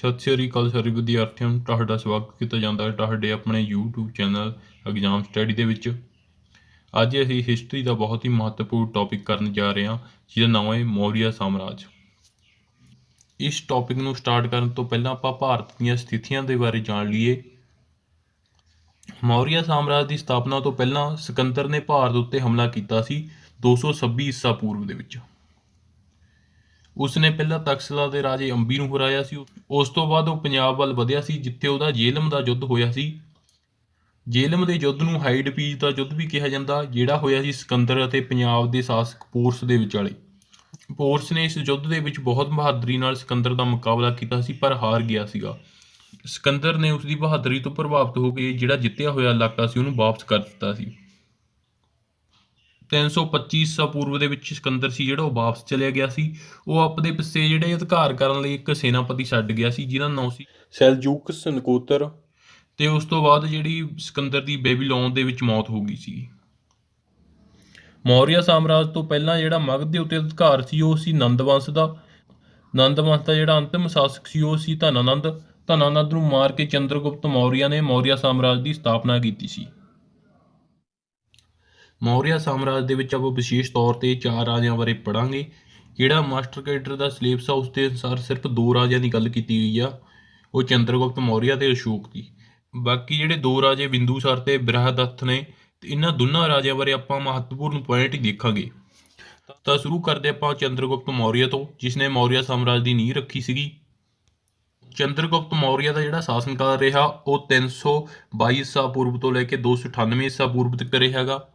ਸਤਿ ਸ਼੍ਰੀ ਅਕਾਲ ਸਾਰੇ ਵਿਦਿਆਰਥੀਆਂ ਨੂੰ ਤੁਹਾਡਾ ਸਵਾਗਤ ਕੀਤਾ ਜਾਂਦਾ ਹੈ ਤੁਹਾਡੇ ਆਪਣੇ YouTube ਚੈਨਲ ਐਗਜ਼ਾਮ ਸਟੱਡੀ ਦੇ ਵਿੱਚ। ਅੱਜ ਅਸੀਂ ਹਿਸਟਰੀ ਦਾ ਬਹੁਤ ਹੀ ਮਹੱਤਵਪੂਰਨ ਟੌਪਿਕ ਕਰਨ ਜਾ ਰਹੇ ਹਾਂ, ਜਿਹਦਾ ਨਾਮ ਹੈ ਮੌਰੀਆ ਸਾਮਰਾਜ। ਇਸ ਟੌਪਿਕ ਨੂੰ ਸਟਾਰਟ ਕਰਨ ਤੋਂ ਪਹਿਲਾਂ ਆਪਾਂ ਭਾਰਤ ਦੀਆਂ ਸਥਿਤੀਆਂ ਦੇ ਬਾਰੇ ਜਾਣ ਲਈਏ। ਮੌਰੀਆ ਸਾਮਰਾਜ ਦੀ ਸਥਾਪਨਾ ਤੋਂ ਪਹਿਲਾਂ ਸਿਕੰਦਰ ਨੇ ਭਾਰਤ ਉੱਤੇ ਹਮਲਾ ਕੀਤਾ ਸੀ 226 ਈਸਾ ਪੂਰਵ ਦੇ ਵਿੱਚ। ਉਸਨੇ ਪਹਿਲਾਂ ਤਕਸਲਾ ਦੇ ਰਾਜੇ ਅੰਬੀ ਨੂੰ ਹਰਾਇਆ ਸੀ। ਉਸ ਤੋਂ ਬਾਅਦ ਉਹ ਪੰਜਾਬ ਵੱਲ ਵਧਿਆ ਸੀ, ਜਿੱਥੇ ਉਹਦਾ ਜੇਹਲਮ ਦਾ ਯੁੱਧ ਹੋਇਆ ਸੀ। ਜੇਹਲਮ ਦੇ ਯੁੱਧ ਨੂੰ ਹਾਈਡਪੀਜ ਦਾ ਯੁੱਧ ਵੀ ਕਿਹਾ ਜਾਂਦਾ, ਜਿਹੜਾ ਹੋਇਆ ਸੀ ਸਿਕੰਦਰ ਅਤੇ ਪੰਜਾਬ ਦੇ ਸ਼ਾਸਕ ਪੋਰਸ ਦੇ ਵਿਚਾਲੇ। ਪੋਰਸ ਨੇ ਇਸ ਯੁੱਧ ਦੇ ਵਿੱਚ ਬਹੁਤ ਬਹਾਦਰੀ ਨਾਲ ਸਿਕੰਦਰ ਦਾ ਮੁਕਾਬਲਾ ਕੀਤਾ ਸੀ, ਪਰ ਹਾਰ ਗਿਆ ਸੀਗਾ। ਸਿਕੰਦਰ ਨੇ ਉਸਦੀ ਬਹਾਦਰੀ ਤੋਂ ਪ੍ਰਭਾਵਿਤ ਹੋ ਕੇ ਜਿਹੜਾ ਜਿੱਤਿਆ ਹੋਇਆ ਇਲਾਕਾ ਸੀ ਉਹਨੂੰ ਵਾਪਸ ਕਰ ਦਿੱਤਾ ਸੀ। 325 ਈਸਾ ਪੂਰਵ ਦੇ ਵਿੱਚ ਸਿਕੰਦਰ ਸੀ ਜਿਹੜਾ ਉਹ ਵਾਪਸ ਚਲਿਆ ਗਿਆ ਸੀ। ਉਹ ਆਪਣੇ ਪਿੱਛੇ ਜਿਹੜੇ ਅਧਿਕਾਰ ਕਰਨ ਲਈ ਇੱਕ ਸੈਨਾਪਤੀ ਛੱਡ ਗਿਆ ਸੀ, ਜਿਹਦਾ ਨਾਮ ਸੀ ਸੈਲਜੂਕਸ ਨਕੋਦਰ। ਤੇ ਉਸ ਤੋਂ ਬਾਅਦ ਜਿਹੜੀ ਸਿਕੰਦਰ ਦੀ ਬੇਬੀਲੋਨ ਦੇ ਵਿੱਚ ਮੌਤ ਹੋ ਗਈ ਸੀ। ਮੌਰੀਆ ਸਾਮਰਾਜ ਤੋਂ ਪਹਿਲਾਂ ਜਿਹੜਾ ਮਗਧ ਦੇ ਉੱਤੇ ਅਧਿਕਾਰ ਸੀ ਉਹ ਸੀ ਨੰਦ ਵੰਸ਼ ਦਾ। ਨੰਦ ਵੰਸ਼ ਦਾ ਜਿਹੜਾ ਅੰਤਿਮ ਸ਼ਾਸਕ ਸੀ ਉਹ ਸੀ ਧਨਾਨੰਦ। ਧਨਾਨੰਦ ਨੂੰ ਮਾਰ ਕੇ ਚੰਦਰਗੁਪਤ ਮੌਰੀਆ ਨੇ ਮੌਰੀਆ ਸਾਮਰਾਜ ਦੀ ਸਥਾਪਨਾ ਕੀਤੀ ਸੀ। ਮੌਰੀਆ ਸਾਮਰਾਜ ਦੇ ਵਿੱਚ ਆਪਾਂ ਵਿਸ਼ੇਸ਼ ਤੌਰ ਤੇ 4 ਰਾਜਿਆਂ ਬਾਰੇ ਪੜਾਂਗੇ। ਜਿਹੜਾ ਮਾਸਟਰ ਕੈਡਰ ਦਾ ਸਿਲੇਬਸ ਆ ਉਸ ਦੇ ਅਨੁਸਾਰ ਸਿਰਫ 2 ਰਾਜਿਆਂ ਦੀ ਗੱਲ ਕੀਤੀ ਗਈ ਆ, ਉਹ ਚੰਦਰਗੁਪਤ ਮੌਰੀਆ ਤੇ ਅਸ਼ੋਕ ਦੀ। ਬਾਕੀ ਜਿਹੜੇ 2 ਰਾਜੇ ਬਿੰਦੂਸਾਰ ਤੇ ਬ੍ਰਹਦੱਤ ਨੇ, ਤੇ ਇਹਨਾਂ ਦੋਨਾਂ ਰਾਜਿਆਂ ਬਾਰੇ ਆਪਾਂ ਮਹੱਤਵਪੂਰਨ ਪੁਆਇੰਟ ਹੀ ਦੇਖਾਂਗੇ। ਤਾਂ ਸ਼ੁਰੂ ਕਰਦੇ ਆਪਾਂ ਚੰਦਰਗੁਪਤ ਮੌਰੀਆ ਤੋਂ, ਜਿਸ ਨੇ ਮੌਰੀਆ ਸਾਮਰਾਜ ਦੀ ਨੀਂਹ ਰੱਖੀ ਸੀਗੀ। ਚੰਦਰਗੁਪਤ ਮੌਰੀਆ ਦਾ ਜਿਹੜਾ ਸ਼ਾਸਨ ਕਾਲ ਰਿਹਾ ਉਹ 322 ਈਸਾ ਪੂਰਵ ਤੋਂ ਲੈ ਕੇ 298 ਈਸਾ ਪੂਰਵ ਤੱਕ ਰਿਹਾਗਾ।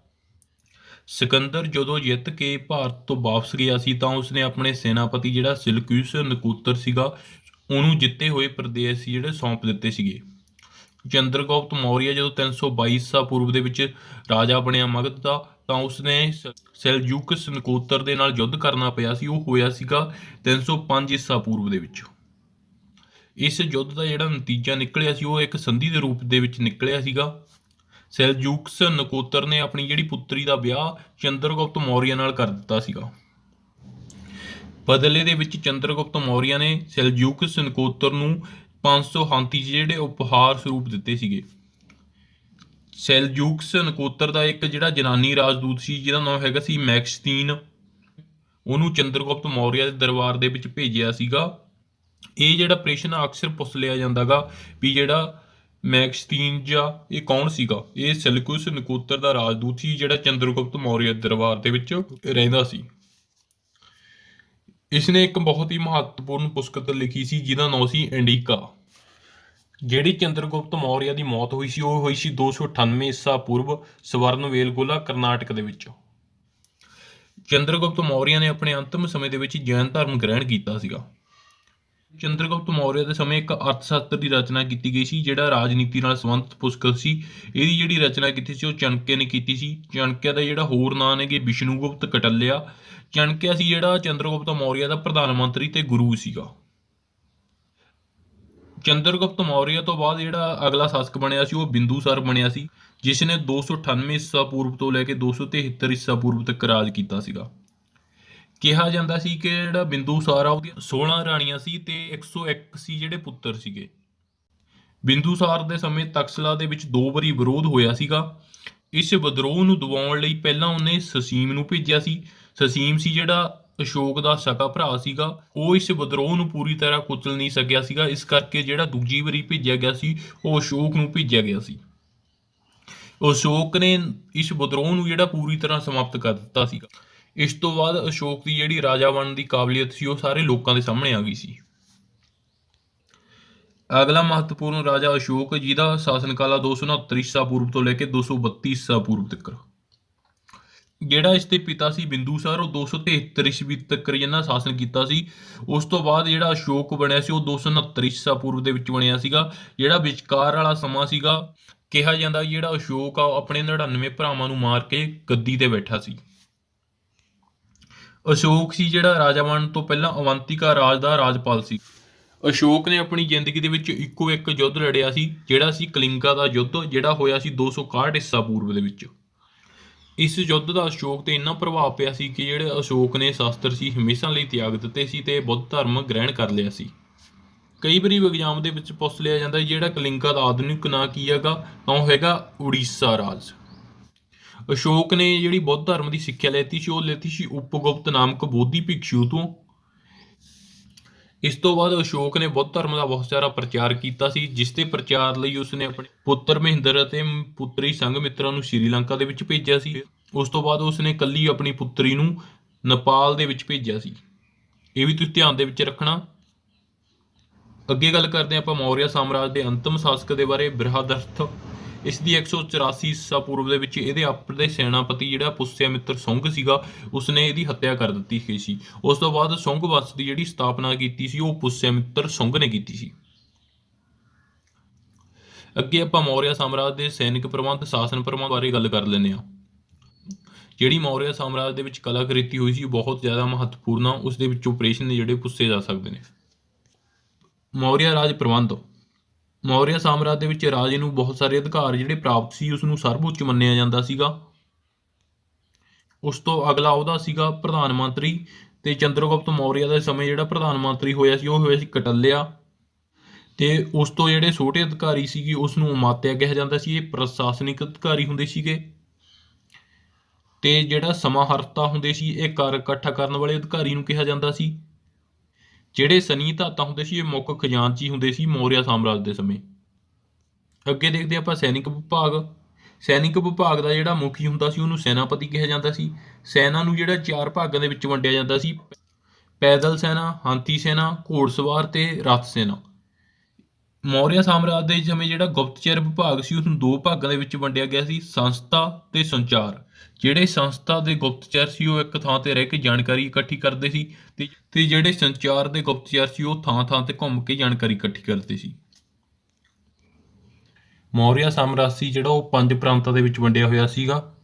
ਸਿਕੰਦਰ ਜਦੋਂ ਜਿੱਤ ਕੇ ਭਾਰਤ ਤੋਂ ਵਾਪਸ ਗਿਆ ਸੀ ਤਾਂ ਉਸਨੇ ਆਪਣੇ ਸੈਨਾਪਤੀ ਜਿਹੜਾ ਸਿਲਕਿਊਸ ਨਕੋਦਰ ਸੀਗਾ ਉਹਨੂੰ ਜਿੱਤੇ ਹੋਏ ਪ੍ਰਦੇਸ਼ ਸੀ ਜਿਹੜੇ ਸੌਂਪ ਦਿੱਤੇ ਸੀਗੇ। ਚੰਦਰਗੁਪਤ ਮੌਰੀਆ ਜਦੋਂ 322 ਈਸਾ ਪੂਰਵ ਦੇ ਵਿੱਚ ਰਾਜਾ ਬਣਿਆ ਮਗਧ ਦਾ, ਤਾਂ ਉਸਨੇ ਸੈਲਜੂਕਸ ਨਕੋਦਰ ਦੇ ਨਾਲ ਯੁੱਧ ਕਰਨਾ ਪਿਆ ਸੀ। ਉਹ ਹੋਇਆ ਸੀਗਾ 305 ਈਸਾ ਪੂਰਵ ਦੇ ਵਿੱਚ। ਇਸ ਯੁੱਧ ਦਾ ਜਿਹੜਾ ਨਤੀਜਾ ਨਿਕਲਿਆ ਸੀ ਉਹ ਇੱਕ ਸੰਧੀ ਦੇ ਰੂਪ ਦੇ ਵਿੱਚ ਨਿਕਲਿਆ ਸੀਗਾ। ਸੈਲਜੂਕਸ ਨਕੋਦਰ ਨੇ ਆਪਣੀ ਜਿਹੜੀ ਪੁੱਤਰੀ ਦਾ ਵਿਆਹ ਚੰਦਰਗੁਪਤ ਮੌਰੀਆ ਨਾਲ ਕਰ ਦਿੱਤਾ ਸੀਗਾ। ਬਦਲੇ ਦੇ ਵਿੱਚ ਚੰਦਰਗੁਪਤ ਮੌਰੀਆ ਨੇ ਸੈਲਜੂਕਸ ਨਕੋਦਰ ਨੂੰ 500 ਹਾਥੀ ਜਿਹੜੇ ਉਪਹਾਰ ਸਰੂਪ ਦਿੱਤੇ ਸੀਗੇ। ਸੈਲਜੂਕਸ ਨਕੋਦਰ ਦਾ ਇੱਕ ਜਿਹੜਾ ਜਨਾਨੀ ਰਾਜਦੂਤ ਸੀ, ਜਿਹਦਾ ਨਾਮ ਹੈਗਾ ਸੀ ਮੈਕਸਤੀਨ, ਉਹਨੂੰ ਚੰਦਰਗੁਪਤ ਮੌਰੀਆ ਦੇ ਦਰਬਾਰ ਦੇ ਵਿੱਚ ਭੇਜਿਆ ਸੀਗਾ। ਇਹ ਜਿਹੜਾ ਪ੍ਰਸ਼ਨ ਅਕਸਰ ਪੁੱਛ ਲਿਆ ਜਾਂਦਾਗਾ ਵੀ ਜਿਹੜਾ ਮੈਕਸਤੀਨ ਜਾਂ ਇਹ ਕੌਣ ਸੀਗਾ। ਇਹ ਸੈਲਜੂਕਸ ਨਕੋਦਰ ਦਾ ਰਾਜਦੂਤ ਸੀ ਜਿਹੜਾ ਚੰਦਰਗੁਪਤ ਮੌਰੀਆ ਦਰਬਾਰ ਦੇ ਵਿੱਚ ਰਹਿੰਦਾ ਸੀ। ਇਸਨੇ ਇੱਕ ਬਹੁਤ ਹੀ ਮਹੱਤਵਪੂਰਨ ਪੁਸਤਕ ਲਿਖੀ ਸੀ ਜਿਹਦਾ ਨਾਮ ਸੀ ਇੰਡੀਕਾ। ਜਿਹੜੀ ਚੰਦਰਗੁਪਤ ਮੌਰੀਆ ਦੀ ਮੌਤ ਹੋਈ ਸੀ ਉਹ ਹੋਈ ਸੀ 298 ਈਸਾ ਪੂਰਵ ਸਵਰਨਵੇਲਗੋਲਾ ਕਰਨਾਟਕ ਦੇ ਵਿੱਚ। ਚੰਦਰਗੁਪਤ ਮੌਰੀਆ ਨੇ ਆਪਣੇ ਅੰਤਿਮ ਸਮੇਂ ਦੇ ਵਿੱਚ ਜੈਨ ਧਰਮ ਗ੍ਰਹਿਣ ਕੀਤਾ ਸੀਗਾ। ਚੰਦਰਗੁਪਤ ਮੌਰੀਆ ਦੇ ਸਮੇਂ ਇੱਕ ਅਰਥ ਸ਼ਾਸਤਰ ਦੀ ਰਚਨਾ ਕੀਤੀ ਗਈ ਸੀ ਜਿਹੜਾ ਰਾਜਨੀਤੀ ਨਾਲ ਸੰਬੰਧਿਤ ਪੁਸਤਕ ਸੀ। ਇਹਦੀ ਜਿਹੜੀ ਰਚਨਾ ਕੀਤੀ ਸੀ ਉਹ ਚਾਣਕਿਆ ਨੇ ਕੀਤੀ ਸੀ। ਚਾਣਕਿਆ ਦਾ ਜਿਹੜਾ ਹੋਰ ਨਾਂ ਨੇਗੇ ਵਿਸ਼ਨੂਗੁਪਤ ਕਟਲਿਆ। ਚਾਣਕਿਆ ਸੀ ਜਿਹੜਾ ਚੰਦਰਗੁਪਤ ਮੌਰੀਆ ਦਾ ਪ੍ਰਧਾਨ ਮੰਤਰੀ ਤੇ ਗੁਰੂ ਸੀਗਾ। ਚੰਦਰਗੁਪਤ ਮੌਰੀਆ ਤੋਂ ਬਾਅਦ ਜਿਹੜਾ ਅਗਲਾ ਸ਼ਾਸਕ ਬਣਿਆ ਸੀ ਉਹ ਬਿੰਦੂਸਾਰ ਬਣਿਆ ਸੀ, ਜਿਸ ਨੇ 298 ਈਸਾ ਪੂਰਵ ਤੋਂ ਲੈ ਕੇ 273 ਈਸਾ ਪੂਰਵ ਤੱਕ ਰਾਜ ਕੀਤਾ ਸੀਗਾ। ਕਿਹਾ ਜਾਂਦਾ ਸੀ ਕਿ ਜਿਹੜਾ ਬਿੰਦੂਸਾਰ ਆ ਉਹਦੀਆਂ 16 ਰਾਣੀਆਂ ਸੀ ਤੇ 101 ਸੀ ਜਿਹੜੇ ਪੁੱਤਰ ਸੀਗੇ। ਬਿੰਦੂਸਾਰ ਦੇ ਸਮੇਂ ਤਕਸਲਾ ਦੇ ਵਿੱਚ 2 ਵਾਰੀ ਵਿਰੋਧ ਹੋਇਆ ਸੀਗਾ। ਇਸ ਵਿਦਰੋਹ ਨੂੰ ਦਬਾਉਣ ਲਈ ਪਹਿਲਾਂ ਉਹਨੇ ਸਸੀਮ ਨੂੰ ਭੇਜਿਆ ਸੀ। ਸਸੀਮ ਸੀ ਜਿਹੜਾ ਅਸ਼ੋਕ ਦਾ ਸਕਾ ਭਰਾ ਸੀਗਾ। ਉਹ ਇਸ ਵਿਦਰੋਹ ਨੂੰ ਪੂਰੀ ਤਰ੍ਹਾਂ ਕੁਚਲ ਨਹੀਂ ਸਕਿਆ ਸੀਗਾ, ਇਸ ਕਰਕੇ ਜਿਹੜਾ ਦੂਜੀ ਵਾਰੀ ਭੇਜਿਆ ਗਿਆ ਸੀ ਉਹ ਅਸ਼ੋਕ ਨੂੰ ਭੇਜਿਆ ਗਿਆ ਸੀ। ਅਸ਼ੋਕ ਨੇ ਇਸ ਵਿਦਰੋਹ ਨੂੰ ਜਿਹੜਾ ਪੂਰੀ ਤਰ੍ਹਾਂ ਸਮਾਪਤ ਕਰ ਦਿੱਤਾ ਸੀਗਾ। ਇਸ ਤੋਂ ਬਾਅਦ ਅਸ਼ੋਕ ਦੀ ਜਿਹੜੀ ਰਾਜਾ ਬਣਨ ਦੀ ਕਾਬਲੀਅਤ ਸੀ ਉਹ ਸਾਰੇ ਲੋਕਾਂ ਦੇ ਸਾਹਮਣੇ ਆ ਗਈ ਸੀ। ਅਗਲਾ ਮਹੱਤਵਪੂਰਨ ਰਾਜਾ ਅਸ਼ੋਕ, ਜਿਹਦਾ ਸ਼ਾਸਨਕਾਲ ਆ 269 ਈਸਾ ਪੂਰਵ ਤੋਂ ਲੈ ਕੇ 232 ਈਸਾ ਪੂਰਵ ਤੱਕ। ਜਿਹੜਾ ਇਸ ਦੇ ਪਿਤਾ ਸੀ ਬਿੰਦੂਸਾਰ, ਉਹ 273 ਈਸਵੀ ਤੱਕ ਜਿਹਨਾਂ ਸ਼ਾਸਨ ਕੀਤਾ ਸੀ। ਉਸ ਤੋਂ ਬਾਅਦ ਜਿਹੜਾ ਅਸ਼ੋਕ ਬਣਿਆ ਸੀ ਉਹ 269 ਈਸਾ ਪੂਰਵ ਦੇ ਵਿੱਚ ਬਣਿਆ ਸੀਗਾ। ਜਿਹੜਾ ਵਿਚਕਾਰ ਵਾਲਾ ਸਮਾਂ ਸੀਗਾ, ਕਿਹਾ ਜਾਂਦਾ ਜਿਹੜਾ ਅਸ਼ੋਕ ਆ ਆਪਣੇ 99 ਭਰਾਵਾਂ ਨੂੰ ਮਾਰ ਕੇ ਗੱਦੀ ਤੇ ਬੈਠਾ ਸੀ। ਅਸ਼ੋਕ ਸੀ ਜਿਹੜਾ ਰਾਜਾ ਬਣਨ ਤੋਂ ਪਹਿਲਾਂ ਅਵੰਤਿਕਾ ਰਾਜ ਦਾ ਰਾਜਪਾਲ ਸੀ। ਅਸ਼ੋਕ ਨੇ ਆਪਣੀ ਜ਼ਿੰਦਗੀ ਦੇ ਵਿੱਚ ਇੱਕੋ ਇੱਕ ਯੁੱਧ ਲੜਿਆ ਸੀ, ਜਿਹੜਾ ਸੀ ਕਲਿੰਗਾ ਦਾ ਯੁੱਧ, ਜਿਹੜਾ ਹੋਇਆ ਸੀ 261 ਈਸਾ ਪੂਰਵ ਦੇ ਵਿੱਚ। ਇਸ ਯੁੱਧ ਦਾ ਅਸ਼ੋਕ ਤੇ ਇੰਨਾ ਪ੍ਰਭਾਵ ਪਿਆ ਸੀ ਕਿ ਜਿਹੜੇ ਅਸ਼ੋਕ ਨੇ ਸ਼ਾਸਤਰ ਸੀ ਹਮੇਸ਼ਾ ਲਈ ਤਿਆਗ ਦਿੱਤੇ ਸੀ ਤੇ ਬੁੱਧ ਧਰਮ ਗ੍ਰਹਿਣ ਕਰ ਲਿਆ ਸੀ। ਕਈ ਵਾਰੀ ਐਗਜ਼ਾਮ ਦੇ ਵਿੱਚ ਪੁੱਛ ਲਿਆ ਜਾਂਦਾ ਜਿਹੜਾ ਕਲਿੰਗਾ ਦਾ ਆਧੁਨਿਕ ਨਾਂ ਕੀ ਹੈਗਾ, ਤਾਂ ਉਹ ਹੈਗਾ ਉੜੀਸਾ ਰਾਜ। ਅਸ਼ੋਕ ਨੇ ਜਿਹੜੀ ਬੁੱਧ ਧਰਮ ਦੀ ਸਿੱਖਿਆ ਲੈਤੀ ਸੀ ਉਹ ਲੈਤੀ ਸੀ ਉਪਗੁਪਤ ਨਾਮਕ ਬੋਧੀ ਭਿਕਸ਼ੂ ਤੋਂ। ਇਸ ਤੋਂ ਬਾਅਦ ਅਸ਼ੋਕ ਨੇ ਬੁੱਧ ਧਰਮ ਦਾ ਬਹੁਤ ਸਾਰਾ ਪ੍ਰਚਾਰ ਕੀਤਾ ਸੀ, ਜਿਸ ਦੇ ਪ੍ਰਚਾਰ ਲਈ ਉਸਨੇ ਆਪਣੇ ਪੁੱਤਰ ਮਹਿੰਦਰ ਅਤੇ ਪੁੱਤਰੀ ਸੰਘਮਿੱਤਰਾ ਨੂੰ ਸ਼੍ਰੀਲੰਕਾ ਦੇ ਵਿੱਚ ਭੇਜਿਆ ਸੀ। ਉਸ ਤੋਂ ਬਾਅਦ ਉਸਨੇ ਇਕੱਲੀ ਆਪਣੀ ਪੁੱਤਰੀ ਨੂੰ ਨੇਪਾਲ ਦੇ ਵਿੱਚ ਭੇਜਿਆ ਸੀ। ਇਹ ਵੀ ਤੁਸੀਂ ਧਿਆਨ ਦੇ ਵਿੱਚ ਰੱਖਣਾ। ਅੱਗੇ ਗੱਲ ਕਰਦੇ ਹਾਂ ਆਪਾਂ ਮੌਰੀਆ ਸਾਮਰਾਜ ਦੇ ਅੰਤਮ ਸ਼ਾਸਕ ਦੇ ਬਾਰੇ, ਬ੍ਰਿਹਦਰਥ। ਇਸ ਦੀ 184 ਈਸਾ ਪੂਰਵ ਦੇ ਵਿੱਚ ਇਹਦੇ ਆਪਣੇ ਸੈਨਾਪਤੀ ਜਿਹੜਾ ਪੁਸ਼ਯਮਿੱਤਰ ਸੁੰਗ ਸੀਗਾ, ਉਸਨੇ ਇਹਦੀ ਹੱਤਿਆ ਕਰ ਦਿੱਤੀ ਗਈ ਸੀ। ਉਸ ਤੋਂ ਬਾਅਦ ਸੁੰਗ ਵੰਸ਼ ਦੀ ਜਿਹੜੀ ਸਥਾਪਨਾ ਕੀਤੀ ਸੀ ਉਹ ਪੁਸ਼ਯਮਿੱਤਰ ਸੁੰਗ ਨੇ ਕੀਤੀ ਸੀ। ਅੱਗੇ ਆਪਾਂ ਮੌਰੀਆ ਸਾਮਰਾਜ ਦੇ ਸੈਨਿਕ ਪ੍ਰਬੰਧ, ਸ਼ਾਸਨ ਪ੍ਰਬੰਧ ਬਾਰੇ ਗੱਲ ਕਰ ਲੈਂਦੇ ਹਾਂ। ਜਿਹੜੀ ਮੌਰੀਆ ਸਾਮਰਾਜ ਦੇ ਵਿੱਚ ਕਲਾਕ੍ਰਿਤੀ ਹੋਈ ਸੀ ਬਹੁਤ ਜ਼ਿਆਦਾ ਮਹੱਤਵਪੂਰਨ ਆ। ਉਸ ਦੇ ਵਿੱਚ ਆਪਰੇਸ਼ਨ ਨੇ ਜਿਹੜੇ ਪੁੱਛੇ ਜਾ ਸਕਦੇ ਨੇ। ਮੌਰੀਆ ਰਾਜ ਪ੍ਰਬੰਧ। ਮੌਰੀਆ ਸਾਮਰਾਜ ਦੇ ਵਿੱਚ ਰਾਜੇ ਨੂੰ ਬਹੁਤ ਸਾਰੇ ਅਧਿਕਾਰ ਜਿਹੜੇ ਪ੍ਰਾਪਤ ਸੀ, ਉਸ ਨੂੰ ਸਰਵਉੱਚ ਮੰਨਿਆ ਜਾਂਦਾ ਸੀਗਾ। ਉਸ ਤੋਂ ਅਗਲਾ ਉਹਦਾ ਸੀਗਾ ਪ੍ਰਧਾਨ ਮੰਤਰੀ, ਤੇ ਚੰਦਰਗੁਪਤ ਮੌਰੀਆ ਦੇ ਸਮੇਂ ਜਿਹੜਾ ਪ੍ਰਧਾਨ ਮੰਤਰੀ ਹੋਇਆ ਸੀ ਉਹ ਹੋਇਆ ਸੀ ਕਟਲਿਆ, ਤੇ ਉਸ ਤੋਂ ਜਿਹੜੇ ਛੋਟੇ ਅਧਿਕਾਰੀ ਸੀਗੇ ਉਸ ਨੂੰ ਅਮਾਤਿਆ ਕਿਹਾ ਜਾਂਦਾ ਸੀ। ਇਹ ਪ੍ਰਸ਼ਾਸਨਿਕ ਅਧਿਕਾਰੀ ਹੁੰਦੇ ਸੀਗੇ। ਤੇ ਜਿਹੜਾ ਸਮਾਹਰਤਾ ਹੁੰਦੇ ਸੀ ਇਹ ਕਰ ਇਕੱਠਾ ਕਰਨ ਵਾਲੇ ਅਧਿਕਾਰੀ ਨੂੰ ਕਿਹਾ ਜਾਂਦਾ ਸੀ। ਜਿਹੜੇ ਸਨੀ ਧਾਤਾ ਹੁੰਦੇ ਸੀ ਇਹ ਮੁੱਖ ਖਜ਼ਾਨਚੀ ਹੁੰਦੇ ਸੀ ਮੌਰੀਆ ਸਾਮਰਾਜ ਦੇ ਸਮੇਂ। ਅੱਗੇ ਦੇਖਦੇ ਆਪਾਂ ਸੈਨਿਕ ਵਿਭਾਗ। ਸੈਨਿਕ ਵਿਭਾਗ ਦਾ ਜਿਹੜਾ ਮੁਖੀ ਹੁੰਦਾ ਸੀ ਉਹਨੂੰ ਸੈਨਾਪਤੀ ਕਿਹਾ ਜਾਂਦਾ ਸੀ। ਸੈਨਾ ਨੂੰ ਜਿਹੜਾ 4 ਭਾਗਾਂ ਦੇ ਵਿੱਚ ਵੰਡਿਆ ਜਾਂਦਾ ਸੀ, ਪੈਦਲ ਸੈਨਾ, ਹਾਥੀ ਸੈਨਾ, ਘੋੜਸਵਾਰ ਤੇ ਰੱਥ ਸੈਨਾ। ਮੌਰੀਆ ਸਾਮਰਾਜ ਦੇ ਸਮੇਂ ਜਿਹੜਾ ਗੁਪਤਚਰ ਵਿਭਾਗ ਸੀ ਉਸ ਨੂੰ 2 ਭਾਗਾਂ ਦੇ ਵਿੱਚ ਵੰਡਿਆ ਗਿਆ ਸੀ, ਸੰਸਥਾ ਤੇ ਸੰਚਾਰ। ਜਿਹੜੇ ਸੰਸਥਾ ਦੇ ਗੁਪਤਚਰ ਸੀ ਉਹ ਇੱਕ ਥਾਂ ਤੇ ਰਹਿ ਕੇ ਜਾਣਕਾਰੀ ਇਕੱਠੀ ਕਰਦੇ ਸੀ, ਤੇ ਜਿਹੜੇ ਸੰਚਾਰ ਦੇ ਗੁਪਤਚਰ ਸੀ ਉਹ ਥਾਂ-ਥਾਂ ਤੇ ਘੁੰਮ ਕੇ ਜਾਣਕਾਰੀ ਇਕੱਠੀ ਕਰਦੇ ਸੀ। ਮੌਰੀਆ ਸਾਮਰਾਜ ਸੀ ਜਿਹੜਾ ਉਹ 5 ਪ੍ਰਾਂਤਾਂ ਦੇ ਵਿੱਚ ਵੰਡਿਆ ਹੋਇਆ ਸੀਗਾ।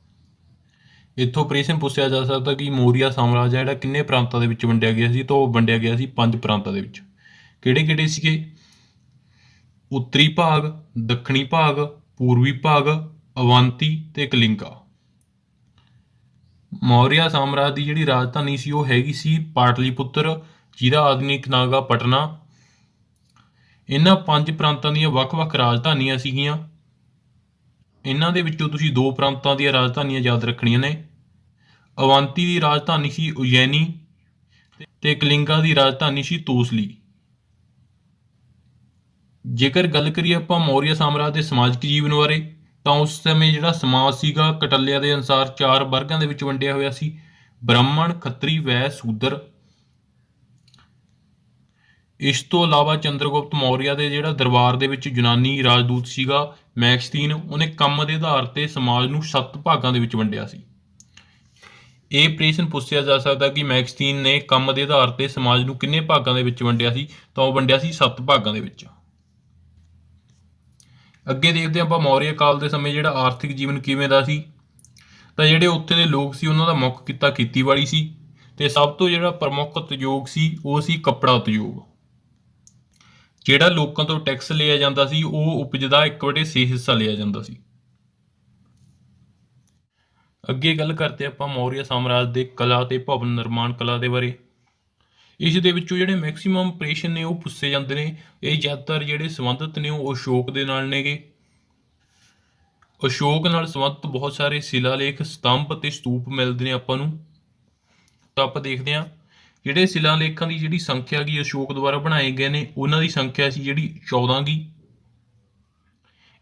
ਇੱਥੋਂ ਪ੍ਰਸ਼ਨ ਪੁੱਛਿਆ ਜਾ ਸਕਦਾ ਕਿ ਮੌਰੀਆ ਸਾਮਰਾਜ ਜਿਹੜਾ ਕਿੰਨੇ ਪ੍ਰਾਂਤਾਂ ਦੇ ਵਿੱਚ ਵੰਡਿਆ ਗਿਆ ਸੀ, ਤਾਂ ਉਹ ਵੰਡਿਆ ਗਿਆ ਸੀ 5 ਪ੍ਰਾਂਤਾਂ ਦੇ ਵਿੱਚ। ਕਿਹੜੇ-ਕਿਹੜੇ ਸੀਗੇ? ਉੱਤਰੀ ਭਾਗ, ਦੱਖਣੀ ਭਾਗ, ਪੂਰਬੀ ਭਾਗ, ਅਵੰਤੀ ਤੇ ਕਲਿੰਗਾ। ਮੌਰੀਆ ਸਾਮਰਾਜ ਦੀ ਜਿਹੜੀ ਰਾਜਧਾਨੀ ਸੀ ਉਹ ਹੈਗੀ ਸੀ ਪਾਟਲੀਪੁੱਤਰ, ਜਿਹਦਾ ਆਧੁਨਿਕ ਨਾਂ ਗਾ ਪਟਨਾ। ਇਹਨਾਂ 5 ਪ੍ਰਾਂਤਾਂ ਦੀਆਂ ਵੱਖ-ਵੱਖ ਰਾਜਧਾਨੀਆਂ ਸੀਗੀਆਂ। ਇਹਨਾਂ ਦੇ ਵਿੱਚੋਂ ਤੁਸੀਂ 2 ਪ੍ਰਾਂਤਾਂ ਦੀਆਂ ਰਾਜਧਾਨੀਆਂ ਯਾਦ ਰੱਖਣੀਆਂ ਨੇ। ਅਵੰਤੀ ਦੀ ਰਾਜਧਾਨੀ ਸੀ ਉਜੈਨੀ ਤੇ ਕਲਿੰਗਾ ਦੀ ਰਾਜਧਾਨੀ ਸੀ ਤੋਸਲੀ। ਜੇਕਰ ਗੱਲ ਕਰੀਏ ਆਪਾਂ ਮੌਰੀਆ ਸਾਮਰਾਜ ਦੇ ਸਮਾਜਿਕ ਜੀਵਨ ਬਾਰੇ, ਤਾਂ ਉਸ ਸਮੇਂ ਜਿਹੜਾ ਸਮਾਜ ਸੀਗਾ ਕਟਲਿਆ ਦੇ ਅਨੁਸਾਰ 4 ਵਰਗਾਂ ਦੇ ਵਿੱਚ ਵੰਡਿਆ ਹੋਇਆ ਸੀ, ਬ੍ਰਾਹਮਣ, ਖੱਤਰੀ, ਵੈश्य, ਸ਼ੂਦਰ। ਇਸ ਤੋਂ ਇਲਾਵਾ ਚੰਦਰਗੁਪਤ ਮੌਰੀਆ ਦੇ ਜਿਹੜਾ ਦਰਬਾਰ ਦੇ ਵਿੱਚ ਯੂਨਾਨੀ ਰਾਜਦੂਤ ਸੀਗਾ ਮੈਕਸਤੀਨ, ਉਹਨੇ ਕੰਮ ਦੇ ਆਧਾਰ ਤੇ ਸਮਾਜ ਨੂੰ 7 ਭਾਗਾਂ ਦੇ ਵਿੱਚ ਵੰਡਿਆ ਸੀ। ਇਹ ਪ੍ਰਸ਼ਨ ਪੁੱਛਿਆ ਜਾ ਸਕਦਾ ਕਿ ਮੈਕਸਤੀਨ ਨੇ ਕੰਮ ਦੇ ਆਧਾਰ ਤੇ ਸਮਾਜ ਨੂੰ ਕਿੰਨੇ ਭਾਗਾਂ ਦੇ ਵਿੱਚ ਵੰਡਿਆ ਸੀ, ਤਾਂ ਉਹ ਵੰਡਿਆ ਸੀ 7 ਭਾਗਾਂ ਦੇ ਵਿੱਚ। ਅੱਗੇ ਦੇਖਦੇ ਆਪਾਂ ਮੌਰੀਆ ਕਾਲ ਦੇ ਸਮੇਂ ਜਿਹੜਾ ਆਰਥਿਕ ਜੀਵਨ ਕਿਵੇਂ ਦਾ ਸੀ। ਤਾਂ ਜਿਹੜੇ ਉੱਥੇ ਦੇ ਲੋਕ ਸੀ ਉਹਨਾਂ ਦਾ ਮੁੱਖ ਕਿੱਤਾ ਖੇਤੀਬਾੜੀ ਸੀ, ਤੇ ਸਭ ਤੋਂ ਜਿਹੜਾ ਪ੍ਰਮੁੱਖ ਉਦਯੋਗ ਸੀ ਉਹ ਸੀ ਕੱਪੜਾ ਉਦਯੋਗ। ਜਿਹੜਾ ਲੋਕਾਂ ਤੋਂ ਟੈਕਸ ਲਿਆ ਜਾਂਦਾ ਸੀ ਉਹ ਉਪਜ ਦਾ 1/6 ਹਿੱਸਾ ਲਿਆ ਜਾਂਦਾ ਸੀ। ਅੱਗੇ ਗੱਲ ਕਰਦੇ ਆਪਾਂ ਮੌਰੀਆ ਸਾਮਰਾਜ ਦੇ ਕਲਾ ਤੇ ਭਵਨ ਨਿਰਮਾਣ ਕਲਾ ਦੇ ਬਾਰੇ। ਇਸ ਦੇ ਵਿੱਚੋਂ ਜਿਹੜੇ ਮੈਕਸੀਮਮ ਆਪਰੇਸ਼ਨ ਨੇ ਉਹ ਪੁੱਛੇ ਜਾਂਦੇ ਨੇ। ਇਹ ਜ਼ਿਆਦਾਤਰ ਜਿਹੜੇ ਸੰਬੰਧਿਤ ਨੇ ਉਹ ਅਸ਼ੋਕ ਦੇ ਨਾਲ ਨੇਗੇ। ਅਸ਼ੋਕ ਨਾਲ ਸੰਬੰਧਿਤ ਬਹੁਤ ਸਾਰੇ ਸ਼ਿਲਾਲੇਖ, ਸਤੰਭ ਅਤੇ ਸਤੂਪ ਮਿਲਦੇ ਨੇ ਆਪਾਂ ਨੂੰ। ਤਾਂ ਆਪਾਂ ਦੇਖਦੇ ਹਾਂ ਜਿਹੜੇ ਸ਼ਿਲਾਲੇਖਾਂ ਦੀ ਜਿਹੜੀ ਸੰਖਿਆ ਗੀ ਅਸ਼ੋਕ ਦੁਆਰਾ ਬਣਾਏ ਗਏ ਨੇ ਉਹਨਾਂ ਦੀ ਸੰਖਿਆ ਸੀ ਜਿਹੜੀ 14 ਗੀ।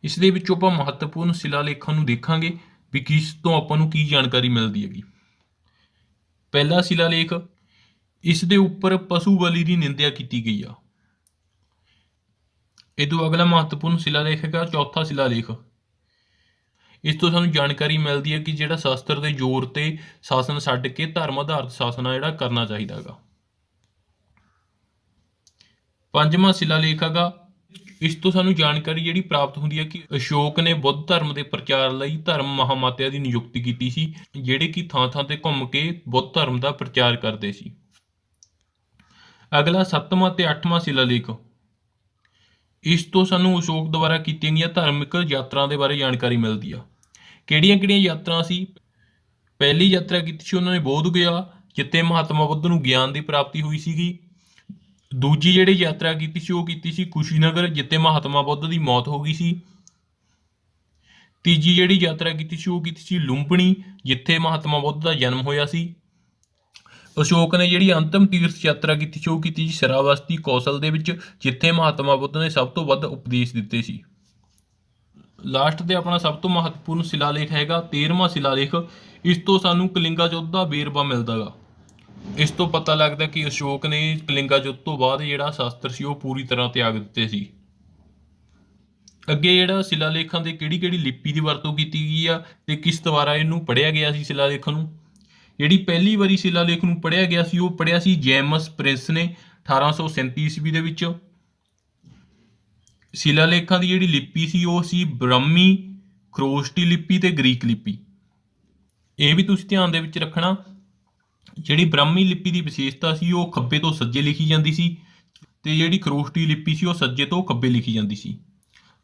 ਇਸ ਦੇ ਵਿੱਚੋਂ ਆਪਾਂ ਮਹੱਤਵਪੂਰਨ ਸ਼ਿਲਾਲੇਖਾਂ ਨੂੰ ਦੇਖਾਂਗੇ ਵੀ ਕਿਸ ਤੋਂ ਆਪਾਂ ਨੂੰ ਕੀ ਜਾਣਕਾਰੀ ਮਿਲਦੀ ਹੈਗੀ। ਪਹਿਲਾ ਸ਼ਿਲਾਲੇਖ, ਇਸ ਦੇ ਉੱਪਰ ਪਸ਼ੂ ਬਲੀ ਦੀ ਨਿੰਦਿਆ ਕੀਤੀ ਗਈ ਆ। ਇਹ ਤੋਂ ਅਗਲਾ ਮਹੱਤਵਪੂਰਨ ਸ਼ਿਲਾਲੇਖ ਹੈਗਾ ਚੌਥਾ ਸ਼ਿਲਾਲੇਖ। ਇਸ ਤੋਂ ਸਾਨੂੰ ਜਾਣਕਾਰੀ ਮਿਲਦੀ ਹੈ ਕਿ ਜਿਹੜਾ ਸ਼ਾਸਤਰ ਦੇ ਜ਼ੋਰ ਤੇ ਸ਼ਾਸਨ ਛੱਡ ਕੇ ਧਰਮ ਆਧਾਰਿਤ ਸ਼ਾਸਨ ਆ ਜਿਹੜਾ ਕਰਨਾ ਚਾਹੀਦਾ ਹੈਗਾ। ਪੰਜਵਾਂ ਸ਼ਿਲਾਲੇਖ ਹੈਗਾ। ਇਸ ਤੋਂ ਸਾਨੂੰ ਜਾਣਕਾਰੀ ਜਿਹੜੀ ਪ੍ਰਾਪਤ ਹੁੰਦੀ ਹੈ ਕਿ ਅਸ਼ੋਕ ਨੇ ਬੁੱਧ ਧਰਮ ਦੇ ਪ੍ਰਚਾਰ ਲਈ ਧਰਮ ਮਹਾਮਾਤਿਆ ਦੀ ਨਿਯੁਕਤੀ ਕੀਤੀ ਸੀ, ਜਿਹੜੇ ਕਿ ਥਾਂ-ਥਾਂ ਤੇ ਘੁੰਮ ਕੇ ਬੁੱਧ ਧਰਮ ਦਾ ਪ੍ਰਚਾਰ ਕਰਦੇ ਸੀ। ਅਗਲਾ 7ਵਾਂ ਤੇ 8ਵਾਂ ਸ਼ਿਲਾਲੇਖ। ਇਸ ਤੋਂ ਸਾਨੂੰ ਅਸ਼ੋਕ ਦੁਆਰਾ ਕੀਤੀਆਂ ਗਈਆਂ ਧਾਰਮਿਕ ਯਾਤਰਾ ਦੇ ਬਾਰੇ ਜਾਣਕਾਰੀ ਮਿਲਦੀ ਆ। ਕਿਹੜੀਆਂ-ਕਿਹੜੀਆਂ ਯਾਤਰਾ ਸੀ? ਪਹਿਲੀ ਯਾਤਰਾ ਕੀਤੀ ਸੀ ਉਹਨਾਂ ਨੇ ਬੋਧ ਗਿਆ, ਜਿੱਥੇ ਮਹਾਤਮਾ ਬੁੱਧ ਨੂੰ ਗਿਆਨ ਦੀ ਪ੍ਰਾਪਤੀ ਹੋਈ ਸੀਗੀ। ਦੂਜੀ ਜਿਹੜੀ ਯਾਤਰਾ ਕੀਤੀ ਸੀ ਉਹ ਕੀਤੀ ਸੀ ਕੁਸ਼ੀਨਗਰ, ਜਿੱਥੇ ਮਹਾਤਮਾ ਬੁੱਧ ਦੀ ਮੌਤ ਹੋ ਗਈ ਸੀ। ਤੀਜੀ ਜਿਹੜੀ ਯਾਤਰਾ ਕੀਤੀ ਸੀ ਉਹ ਕੀਤੀ ਸੀ ਲੁੰਬਣੀ, ਜਿੱਥੇ ਮਹਾਤਮਾ ਬੁੱਧ ਦਾ ਜਨਮ ਹੋਇਆ ਸੀ। ਅਸ਼ੋਕ ਨੇ ਜਿਹੜੀ ਅੰਤਿਮ ਤੀਰਥ ਯਾਤਰਾ ਕੀਤੀ ਸੀ ਉਹ ਕੀਤੀ ਸੀ ਸ਼ਰਾਵਸਤੀ, ਕੌਸ਼ਲ ਦੇ ਵਿੱਚ, ਜਿੱਥੇ ਮਹਾਤਮਾ ਬੁੱਧ ਨੇ ਸਭ ਤੋਂ ਵੱਧ ਉਪਦੇਸ਼ ਦਿੱਤੇ ਸੀ। ਲਾਸਟ ਤੇ ਆਪਣਾ ਸਭ ਤੋਂ ਮਹੱਤਵਪੂਰਨ ਸ਼ਿਲਾਲੇਖ ਹੈਗਾ 13ਵਾਂ ਸ਼ਿਲਾਲੇਖ। ਇਸ ਤੋਂ ਸਾਨੂੰ ਕਲਿੰਗਾ ਯੁੱਧ ਦਾ ਵੇਰਵਾ ਮਿਲਦਾ ਗਾ। ਇਸ ਤੋਂ ਪਤਾ ਲੱਗਦਾ ਕਿ ਅਸ਼ੋਕ ਨੇ ਕਲਿੰਗਾ ਯੁੱਧ ਤੋਂ ਬਾਅਦ ਜਿਹੜਾ ਸ਼ਸਤਰ ਸੀ ਉਹ ਪੂਰੀ ਤਰ੍ਹਾਂ ਤਿਆਗ ਦਿੱਤੇ ਸੀ। ਅੱਗੇ ਜਿਹੜਾ ਸ਼ਿਲਾਲੇਖਾਂ ਦੇ ਕਿਹੜੀ ਲਿਪੀ ਦੀ ਵਰਤੋਂ ਕੀਤੀ ਗਈ ਆ ਤੇ ਕਿਸ ਦੁਆਰਾ ਇਹਨੂੰ ਪੜ੍ਹਿਆ ਗਿਆ ਸੀ ਸ਼ਿਲਾਲੇਖਾਂ ਨੂੰ। ਜਿਹੜੀ ਪਹਿਲੀ ਵਾਰੀ ਸ਼ਿਲਾਲੇਖ ਨੂੰ ਪੜ੍ਹਿਆ ਗਿਆ ਸੀ ਉਹ ਪੜ੍ਹਿਆ ਸੀ ਜੇਮਸ ਪ੍ਰਿੰਸ ਨੇ 1837 ਈਸਵੀ ਦੇ ਵਿੱਚ। ਸ਼ਿਲਾਲੇਖਾਂ ਦੀ ਜਿਹੜੀ ਲਿਪੀ ਸੀ ਉਹ ਸੀ ਬ੍ਰਹਮੀ, ਖਰੋਸ਼ਟੀ ਲਿਪੀ ਤੇ ਗ੍ਰੀਕ ਲਿਪੀ। ਇਹ ਵੀ ਤੁਸੀਂ ਧਿਆਨ ਦੇ ਵਿੱਚ ਰੱਖਣਾ। ਜਿਹੜੀ ਬ੍ਰਹਮੀ ਲਿਪੀ ਦੀ ਵਿਸ਼ੇਸ਼ਤਾ ਸੀ ਉਹ ਖੱਬੇ ਤੋਂ ਸੱਜੇ ਲਿਖੀ ਜਾਂਦੀ ਸੀ ਤੇ ਜਿਹੜੀ ਖਰੋਸ਼ਟੀ ਲਿਪੀ ਸੀ ਉਹ ਸੱਜੇ ਤੋਂ ਖੱਬੇ ਲਿਖੀ ਜਾਂਦੀ ਸੀ।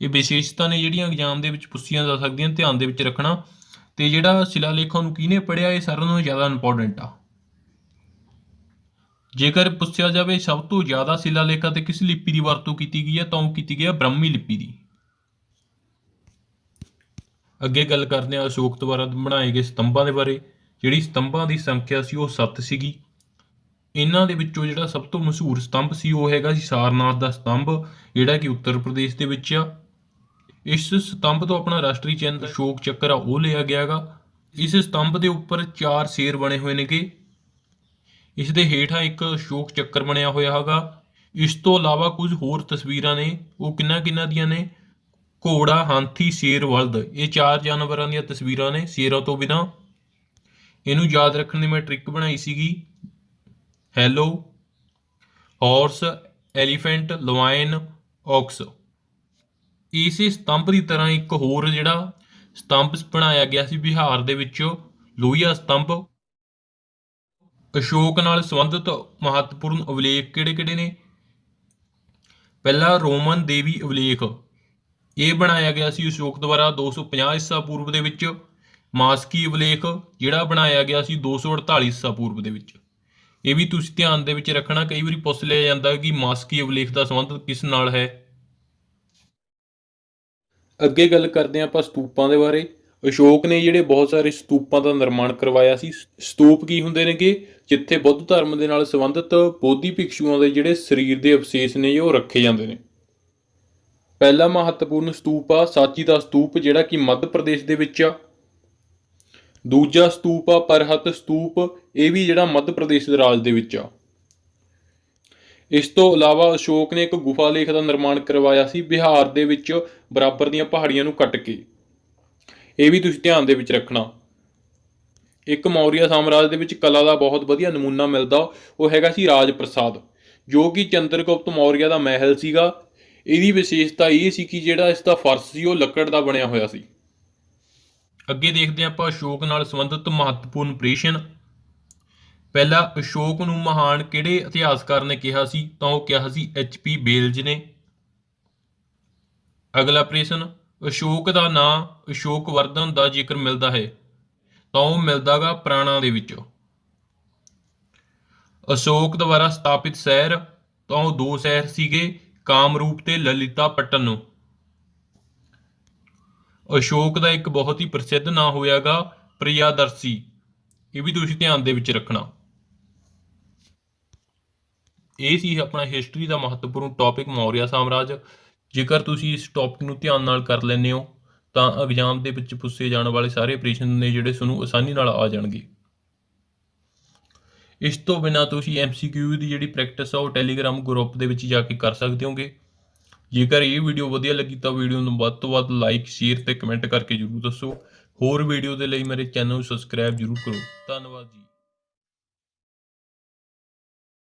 ਇਹ ਵਿਸ਼ੇਸ਼ਤਾ ਨੇ ਜਿਹੜੀਆਂ ਐਗਜ਼ਾਮ ਦੇ ਵਿੱਚ ਪੁੱਛੀਆਂ ਜਾ ਸਕਦੀਆਂ, ਧਿਆਨ ਦੇ ਵਿੱਚ ਰੱਖਣਾ। ਤੇ ਜਿਹੜਾ ਸ਼ਿਲਾਲੇਖਾਂ ਨੂੰ ਕਿਹਨੇ ਪੜ੍ਹਿਆ ਇਹ ਸਾਰਿਆਂ ਨਾਲੋਂ ਜ਼ਿਆਦਾ ਇੰਪੋਰਟੈਂਟ ਆ। ਜੇਕਰ ਪੁੱਛਿਆ ਜਾਵੇ ਸਭ ਤੋਂ ਜ਼ਿਆਦਾ ਸ਼ਿਲਾਲੇਖਾਂ ਤੇ ਕਿਸ ਲਿਪੀ ਦੀ ਵਰਤੋਂ ਕੀਤੀ ਗਈ ਹੈ ਤਾਂ ਉਹ ਕੀਤੀ ਗਈ ਹੈ ਬ੍ਰਹਮੀ ਲਿਪੀ ਦੀ। ਅੱਗੇ ਗੱਲ ਕਰਦੇ ਹਾਂ ਅਸ਼ੋਕ ਦੁਆਰਾ ਬਣਾਏ ਗਏ ਸਤੰਭਾਂ ਦੇ ਬਾਰੇ। ਜਿਹੜੀ ਸਤੰਭਾਂ ਦੀ ਸੰਖਿਆ ਸੀ ਉਹ 7 ਸੀਗੀ। ਇਹਨਾਂ ਦੇ ਵਿੱਚੋਂ ਜਿਹੜਾ ਸਭ ਤੋਂ ਮਸ਼ਹੂਰ ਸਤੰਭ ਸੀ ਉਹ ਹੈਗਾ ਸੀ ਸਾਰਨਾਥ ਦਾ ਸਤੰਭ, ਜਿਹੜਾ ਕਿ ਉੱਤਰ ਪ੍ਰਦੇਸ਼ ਦੇ ਵਿੱਚ ਆ। ਇਸ ਸਤੰਭ ਤੋਂ ਆਪਣਾ ਰਾਸ਼ਟਰੀ ਚਿੰਨ੍ਹ ਅਸ਼ੋਕ ਚੱਕਰ ਆ ਉਹ ਲਿਆ ਗਿਆ ਗਾ। ਇਸ ਸਤੰਭ ਦੇ ਉੱਪਰ 4 ਸ਼ੇਰ ਬਣੇ ਹੋਏ ਨੇਗੇ। ਇਸ ਦੇ ਹੇਠਾਂ ਇੱਕ ਅਸ਼ੋਕ ਚੱਕਰ ਬਣਿਆ ਹੋਇਆ ਹੈਗਾ। ਇਸ ਤੋਂ ਇਲਾਵਾ ਕੁਝ ਹੋਰ ਤਸਵੀਰਾਂ ਨੇ, ਉਹ ਕਿਹਨਾਂ ਦੀਆਂ ਨੇ? ਘੋੜਾ, ਹਾਥੀ, ਸ਼ੇਰ, ਬਲਦ, ਇਹ 4 ਜਾਨਵਰਾਂ ਦੀਆਂ ਤਸਵੀਰਾਂ ਨੇ ਸ਼ੇਰਾਂ ਤੋਂ ਬਿਨਾਂ। ਇਹਨੂੰ ਯਾਦ ਰੱਖਣ ਦੀ ਮੈਂ ਟ੍ਰਿਕ ਬਣਾਈ ਸੀਗੀ। Hello, horse, elephant, line, aux. ਇਸੇ ਸਤੰਭ ਦੀ ਤਰ੍ਹਾਂ ਇੱਕ ਹੋਰ ਜਿਹੜਾ ਸਤੰਭ ਬਣਾਇਆ ਗਿਆ ਸੀ ਬਿਹਾਰ ਦੇ ਵਿੱਚ, ਲੋਹੀਆ ਸਤੰਭ। ਅਸ਼ੋਕ ਨਾਲ ਸੰਬੰਧਿਤ ਮਹੱਤਵਪੂਰਨ ਅਭਿਲੇਖ ਕਿਹੜੇ ਨੇ? ਪਹਿਲਾ ਰੋਮਨ ਦੇਵੀ ਅਭਿਲੇਖ, ਇਹ ਬਣਾਇਆ ਗਿਆ ਸੀ ਅਸ਼ੋਕ ਦੁਆਰਾ 250 ਈਸਾ ਪੂਰਵ ਦੇ ਵਿੱਚ। ਮਾਸਕੀ ਅਭਿਲੇਖ ਜਿਹੜਾ ਬਣਾਇਆ ਗਿਆ ਸੀ 248 ਈਸਾ ਪੂਰਵ ਦੇ ਵਿੱਚ। ਇਹ ਵੀ ਤੁਸੀਂ ਧਿਆਨ ਦੇ ਵਿੱਚ ਰੱਖਣਾ, ਕਈ ਵਾਰੀ ਪੁੱਛ ਲਿਆ ਜਾਂਦਾ ਕਿ ਮਾਸਕੀ ਅਭਿਲੇਖ ਦਾ ਸੰਬੰਧ ਕਿਸ ਨਾਲ ਹੈ। ਅੱਗੇ ਗੱਲ ਕਰਦੇ ਹਾਂ ਆਪਾਂ ਸਤੂਪਾਂ ਦੇ ਬਾਰੇ। ਅਸ਼ੋਕ ਨੇ ਜਿਹੜੇ ਬਹੁਤ ਸਾਰੇ ਸਤੂਪਾਂ ਦਾ ਨਿਰਮਾਣ ਕਰਵਾਇਆ ਸੀ। ਸਤੂਪ ਕੀ ਹੁੰਦੇ ਨੇਗੇ? ਜਿੱਥੇ ਬੁੱਧ ਧਰਮ ਦੇ ਨਾਲ ਸੰਬੰਧਿਤ ਬੋਧੀ ਭਿਕਸ਼ੂਆਂ ਦੇ ਜਿਹੜੇ ਸਰੀਰ ਦੇ ਅਵਸ਼ੇਸ਼ ਨੇ ਉਹ ਰੱਖੇ ਜਾਂਦੇ ਨੇ। ਪਹਿਲਾ ਮਹੱਤਵਪੂਰਨ ਸਤੂਪ ਆ ਸਾਚੀ ਦਾ ਸਤੂਪ, ਜਿਹੜਾ ਕਿ ਮੱਧ ਪ੍ਰਦੇਸ਼ ਦੇ ਵਿੱਚ ਆ। ਦੂਜਾ ਸਤੂਪ ਆ ਪਰਹਤ ਸਤੂਪ, ਇਹ ਵੀ ਜਿਹੜਾ ਮੱਧ ਪ੍ਰਦੇਸ਼ ਦੇ ਰਾਜ ਦੇ ਵਿੱਚ ਆ। ਇਸ ਤੋਂ ਇਲਾਵਾ ਅਸ਼ੋਕ ਨੇ ਇੱਕ ਗੁਫਾ ਲੇਖ ਦਾ ਨਿਰਮਾਣ ਕਰਵਾਇਆ ਸੀ ਬਿਹਾਰ ਦੇ ਵਿੱਚ ਬਰਾਬਰ ਦੀਆਂ ਪਹਾੜੀਆਂ ਨੂੰ ਕੱਟ ਕੇ। ਇਹ ਵੀ ਤੁਸੀਂ ਧਿਆਨ ਦੇ ਵਿੱਚ ਰੱਖਣਾ। ਇੱਕ ਮੌਰੀਆ ਸਾਮਰਾਜ ਦੇ ਵਿੱਚ ਕਲਾ ਦਾ ਬਹੁਤ ਵਧੀਆ ਨਮੂਨਾ ਮਿਲਦਾ, ਉਹ ਹੈਗਾ ਸੀ ਰਾਜ ਪ੍ਰਸਾਦ, ਜੋ ਕਿ ਚੰਦਰਗੁਪਤ ਮੌਰੀਆ ਦਾ ਮਹਿਲ ਸੀਗਾ। ਇਹਦੀ ਵਿਸ਼ੇਸ਼ਤਾ ਇਹ ਸੀ ਕਿ ਜਿਹੜਾ ਇਸ ਦਾ ਫਰਸ਼ ਸੀ ਉਹ ਲੱਕੜ ਦਾ ਬਣਿਆ ਹੋਇਆ ਸੀ। ਅੱਗੇ ਦੇਖਦੇ ਹਾਂ ਆਪਾਂ ਅਸ਼ੋਕ ਨਾਲ ਸੰਬੰਧਿਤ ਮਹੱਤਵਪੂਰਨ ਪ੍ਰਸ਼ਨ। ਪਹਿਲਾ, ਅਸ਼ੋਕ ਨੂੰ ਮਹਾਨ ਕਿਹੜੇ ਇਤਿਹਾਸਕਾਰ ਨੇ ਕਿਹਾ ਸੀ? ਤਾਂ ਉਹ ਕਿਹਾ ਸੀ HP ਬੇਲਜ ਨੇ। ਅਗਲਾ ਪ੍ਰਸ਼ਨ, ਅਸ਼ੋਕ ਦਾ ਨਾਂ ਅਸ਼ੋਕ ਵਰਧਨ ਦਾ ਜ਼ਿਕਰ ਮਿਲਦਾ ਹੈ ਤਾਂ ਉਹ ਮਿਲਦਾ ਗਾ ਪੁਰਾਣਾਂ ਦੇ ਵਿੱਚ। ਅਸ਼ੋਕ ਦੁਆਰਾ ਸਥਾਪਿਤ ਸ਼ਹਿਰ ਤਾਂ ਉਹ 2 ਸ਼ਹਿਰ ਸੀਗੇ, ਕਾਮਰੂਪ ਤੇ ਲਲਿਤਾਪਟਨ। ਅਸ਼ੋਕ ਦਾ ਇੱਕ ਬਹੁਤ ਹੀ ਪ੍ਰਸਿੱਧ ਨਾਂ ਹੋਇਆਗਾ ਪ੍ਰਿਯਦਰਸ਼ੀ। ਇਹ ਵੀ ਤੁਸੀਂ ਧਿਆਨ ਦੇ ਵਿੱਚ ਰੱਖਣਾ। ਇਹ ਸੀ ਆਪਣਾ ਹਿਸਟਰੀ ਦਾ ਮਹੱਤਵਪੂਰਨ ਟੌਪਿਕ ਮੌਰੀਆ ਸਾਮਰਾਜ। ਜੇਕਰ ਤੁਸੀਂ ਇਸ ਟੌਪਿਕ ਨੂੰ ਧਿਆਨ ਨਾਲ ਕਰ ਲੈਂਦੇ ਹੋ ਤਾਂ ਐਗਜ਼ਾਮ ਦੇ ਵਿੱਚ ਪੁੱਛੇ ਜਾਣ ਵਾਲੇ ਸਾਰੇ ਪ੍ਰਸ਼ਨ ਨੇ ਜਿਹੜੇ ਤੁਹਾਨੂੰ ਆਸਾਨੀ ਨਾਲ ਆ ਜਾਣਗੇ। ਇਸ ਤੋਂ ਬਿਨਾਂ ਤੁਸੀਂ MCQ ਦੀ ਜਿਹੜੀ ਪ੍ਰੈਕਟਿਸ ਆ ਉਹ ਟੈਲੀਗ੍ਰਾਮ ਗਰੁੱਪ ਦੇ ਵਿੱਚ ਜਾ ਕੇ ਕਰ ਸਕਦੇ ਹੋਗੇ। ਜੇਕਰ ਇਹ ਵੀਡੀਓ ਵਧੀਆ ਲੱਗੀ ਤਾਂ ਵੀਡੀਓ ਨੂੰ ਵੱਧ ਤੋਂ ਵੱਧ ਲਾਈਕ, ਸ਼ੇਅਰ ਤੇ ਕਮੈਂਟ ਕਰਕੇ ਜ਼ਰੂਰ ਦੱਸੋ। ਹੋਰ ਵੀਡੀਓ ਦੇ ਲਈ ਮੇਰੇ ਚੈਨਲ ਨੂੰ ਸਬਸਕ੍ਰਾਈਬ ਜ਼ਰੂਰ ਕਰੋ। ਧੰਨਵਾਦ ਜੀ।